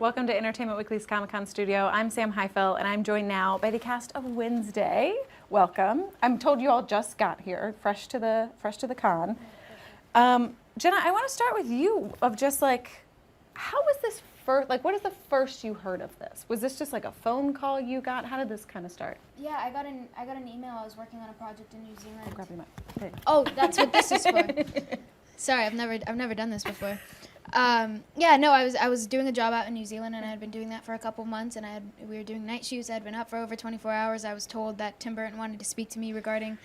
Welcome to Entertainment Weekly's Comic-Con studio. I'm Sam Heifel, and I'm joined now by the cast of Wednesday. Welcome. I'm told you all just got here, fresh to the con. Jenna, I want to start with you. Of just like, how was this first? Like, what is the first you heard of this? Was this just like a phone call you got? How did this kind of start? Yeah, I got an email. I was working on a project in New Zealand. I'll grab your mic. Okay. Oh, that's what this is for. Sorry, I've never done this before. I was doing a job out in New Zealand, and I had been doing that for a couple months, and we were doing night shoots. I had been up for over 24 hours. I was told that Tim Burton wanted to speak to me regarding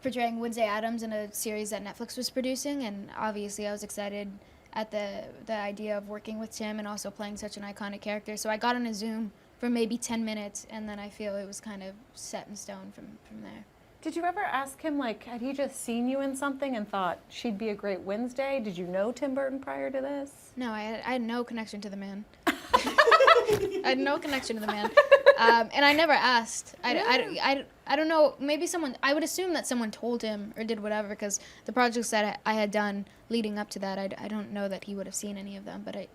portraying Wednesday Addams in a series that Netflix was producing, and obviously I was excited at the idea of working with Tim and also playing such an iconic character. So I got on a Zoom for maybe 10 minutes, and then I feel it was kind of set in stone from there. Did you ever ask him, like, had he just seen you in something and thought she'd be a great Wednesday? Did you know Tim Burton prior to this? No, I had no connection to the man. I had no connection to the man. And I never asked. I don't know, maybe I would assume that someone told him or did whatever, because the projects that I had done leading up to that, I don't know that he would have seen any of them. But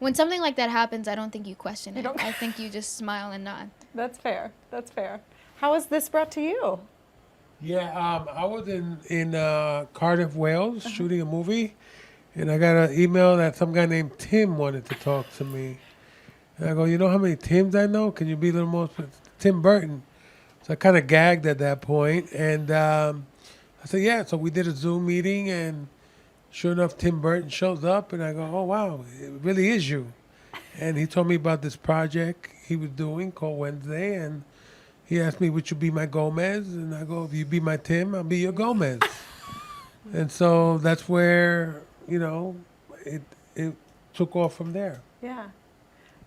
when something like that happens, I don't think you question it. I think you just smile and nod. That's fair. That's fair. How was this brought to you? Yeah, I was in Cardiff, Wales, shooting a movie, and I got an email that some guy named Tim wanted to talk to me. And I go, you know how many Tims I know? Can you be a little more Tim Burton? So I kind of gagged at that point, and I said, yeah. So we did a Zoom meeting, and sure enough, Tim Burton shows up, and I go, oh, wow, it really is you. And he told me about this project he was doing called Wednesday, and he asked me, would you be my Gomez? And I go, if you be my Tim, I'll be your Gomez. And so that's where, it took off from there. Yeah.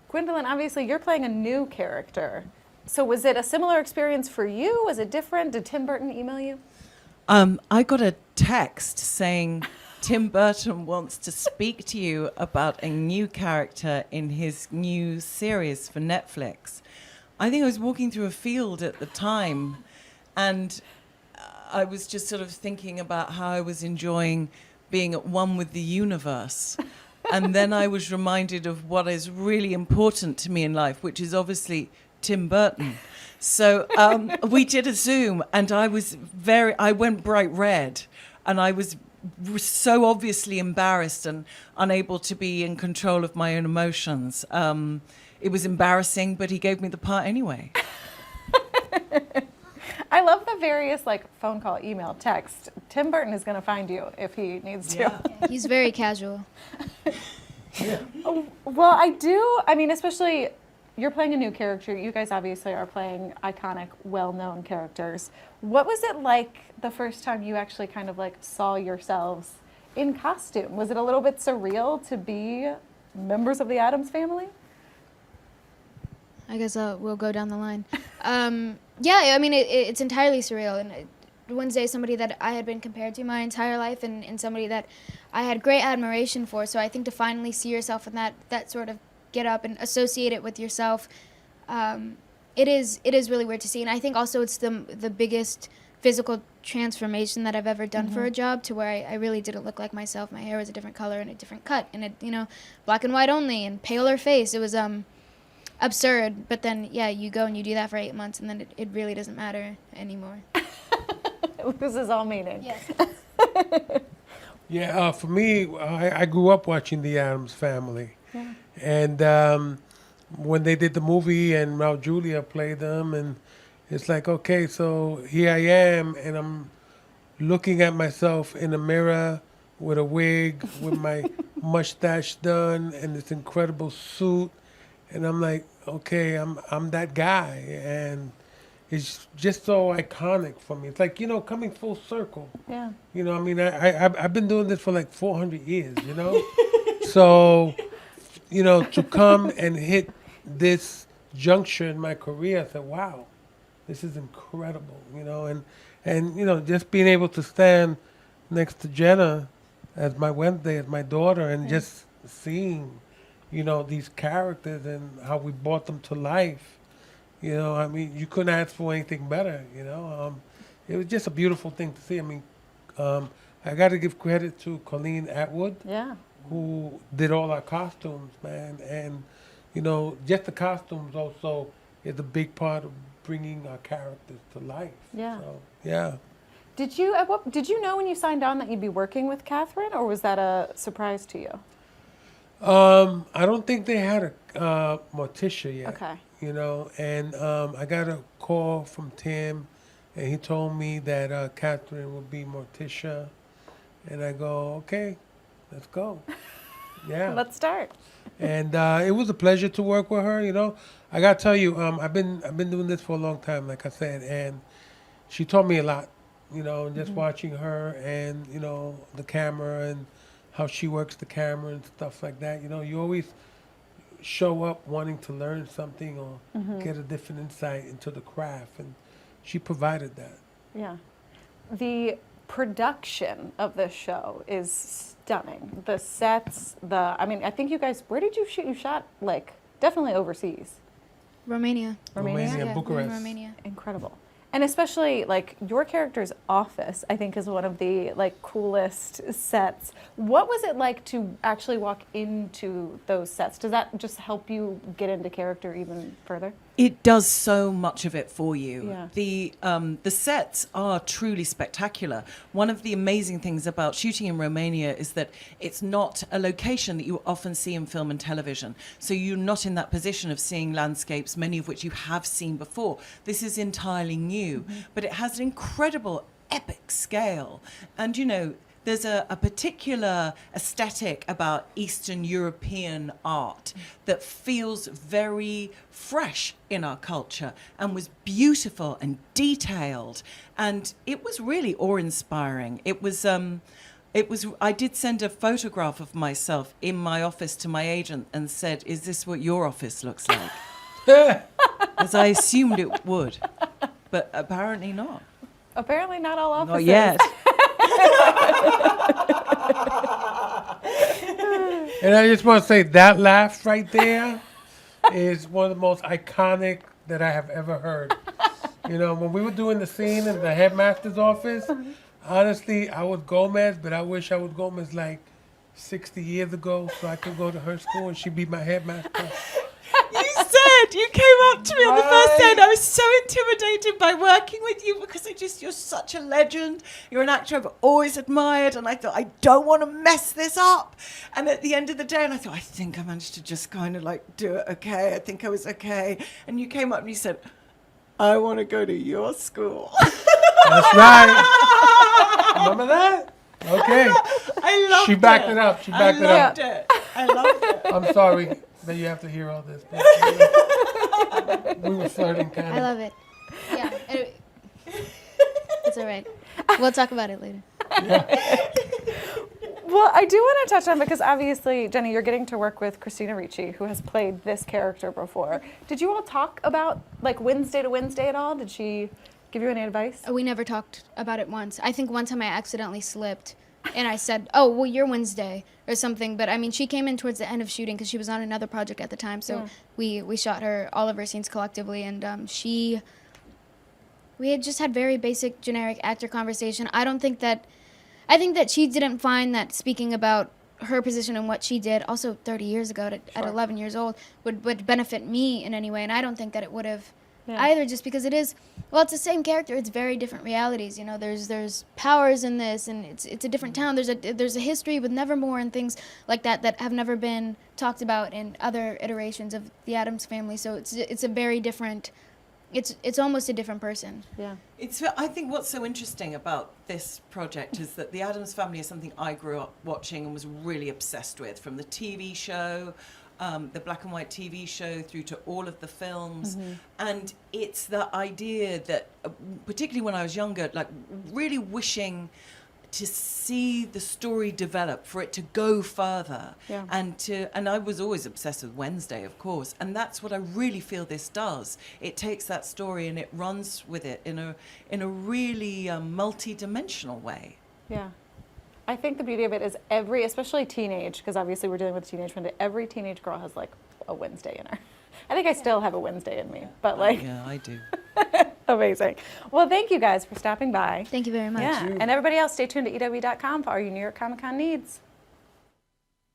Gwendolyn, obviously you're playing a new character. So was it a similar experience for you? Was it different? Did Tim Burton email you? I got a text saying Tim Burton wants to speak to you about a new character in his new series for Netflix. I think I was walking through a field at the time, and I was just sort of thinking about how I was enjoying being at one with the universe. And then I was reminded of what is really important to me in life, which is obviously Tim Burton. So we did a Zoom, and I went bright red, and I was so obviously embarrassed and unable to be in control of my own emotions. It was embarrassing, but he gave me the part anyway. I love the various phone call, email, text. Tim Burton is going to find you if he needs to. Yeah. He's very casual. Yeah. Well, especially you're playing a new character. You guys obviously are playing iconic, well-known characters. What was it like the first time you actually kind of saw yourselves in costume? Was it a little bit surreal to be members of the Addams family? I guess we'll go down the line. It's entirely surreal. And Wednesday is somebody that I had been compared to my entire life, and somebody that I had great admiration for. So I think to finally see yourself in that sort of get up and associate it with yourself, it is really weird to see. And I think also it's the biggest physical transformation that I've ever done for a job, to where I really didn't look like myself. My hair was a different color and a different cut, and black and white only, and paler face. It was absurd, but then you go and you do that for 8 months, and then it really doesn't matter anymore. It loses all meaning. Yes. Yeah, for me, I grew up watching the Addams Family. Yeah. And when they did the movie and Raul Julia played them, and it's like, okay, so here I am, and I'm looking at myself in a mirror with a wig, with my mustache done, and this incredible suit. And I'm like, okay, I'm that guy, and it's just so iconic for me. It's like, coming full circle. Yeah. I've been doing this for 400 years, So, to come and hit this juncture in my career, I said, wow, this is incredible, and just being able to stand next to Jenna as my Wednesday, as my daughter, and just seeing these characters and how we brought them to life. You couldn't ask for anything better, It was just a beautiful thing to see. I got to give credit to Colleen Atwood. Yeah. who did all our costumes, man. And, you know, just the costumes also is a big part of bringing our characters to life. Yeah. So, yeah. Did you know when you signed on that you'd be working with Catherine, or was that a surprise to you? I don't think they had a Morticia yet. Okay. You know, and I got a call from Tim, and he told me that Catherine would be Morticia, and I go, okay, let's go. Yeah. Let's start. And it was a pleasure to work with her. You know, I gotta tell you, I've been doing this for a long time, like I said, and she taught me a lot. You know, just watching her and you know the camera and how she works the camera and stuff like that. You know, you always show up wanting to learn something or get a different insight into the craft, and she provided that. Yeah. The production of this show is stunning. The sets, I mean, I think you guys, where did you shoot? You shot, like, definitely overseas. Romania. Romania, Yeah, Bucharest. in Romania. Incredible. And especially, like, your character's office, I think, is one of the, like, coolest sets. What was it like to actually walk into those sets? Does that just help you get into character even further? It does so much of it for you. Yeah. The sets are truly spectacular. One of the amazing things about shooting in Romania is that it's not a location that you often see in film and television. So you're not in that position of seeing landscapes, many of which you have seen before. This is entirely new, but it has an incredible epic scale. And, you know, there's a particular aesthetic about Eastern European art that feels very fresh in our culture and was beautiful and detailed. And it was really awe-inspiring. It was, I did send a photograph of myself in my office to my agent and said, "Is this what your office looks like?" As I assumed it would, but apparently not. Apparently not all offices. Not yet. And I just want to say that laugh right there is one of the most iconic that I have ever heard. You know, when we were doing the scene in the headmaster's office, honestly, I was Gomez, but I wish I was Gomez like 60 years ago so I could go to her school and she'd be my headmaster. You came up to me on the first day and I was so intimidated by working with you because you're such a legend. You're an actor I've always admired, and I thought, I don't want to mess this up. And at the end of the day, and I thought, I think I managed to just kind of like do it okay. I think I was okay. And you came up and you said, I want to go to your school. That's right. Remember that? Okay. I loved it. She backed it up. She backed it up. I loved it. I'm sorry that you have to hear all this. We were flirting kind of. I love it. Yeah. It's all right. We'll talk about it later. Well, I do want to touch on, because obviously, Jenny, you're getting to work with Christina Ricci, who has played this character before. Did you all talk about, like, Wednesday to Wednesday at all? Did she give you any advice? We never talked about it once. I think one time I accidentally slipped and I said, "Oh, well, you're Wednesday," or something. But I mean, she came in towards the end of shooting because she was on another project at the time. So we shot all of her scenes collectively, and we had just had very basic, generic actor conversation. I think that she didn't find that speaking about her position and what she did, also 30 years ago at 11 years old, would benefit me in any way. And I don't think that it would have either, just because it's the same character. It's very different realities. You know, there's powers in this, and it's a different town. There's a history with Nevermore and things like that have never been talked about in other iterations of the Addams Family. So it's a very different. It's almost a different person. Yeah. I think what's so interesting about this project is that the Addams Family is something I grew up watching and was really obsessed with, from the TV show, the black and white TV show, through to all of the films. And it's the idea that, particularly when I was younger, like really wishing to see the story develop, for it to go further. Yeah. And I was always obsessed with Wednesday, of course, and that's what I really feel this does. It takes that story and it runs with it in a really multi-dimensional way. Yeah. I think the beauty of it is especially teenage, because obviously we're dealing with teenage Wednesday, every teenage girl has like a Wednesday in her. I think I still have a Wednesday in me, but like. Yeah, I do. Amazing. Well, thank you guys for stopping by. Thank you very much. Yeah, and everybody else, stay tuned to EW.com for all your New York Comic Con needs.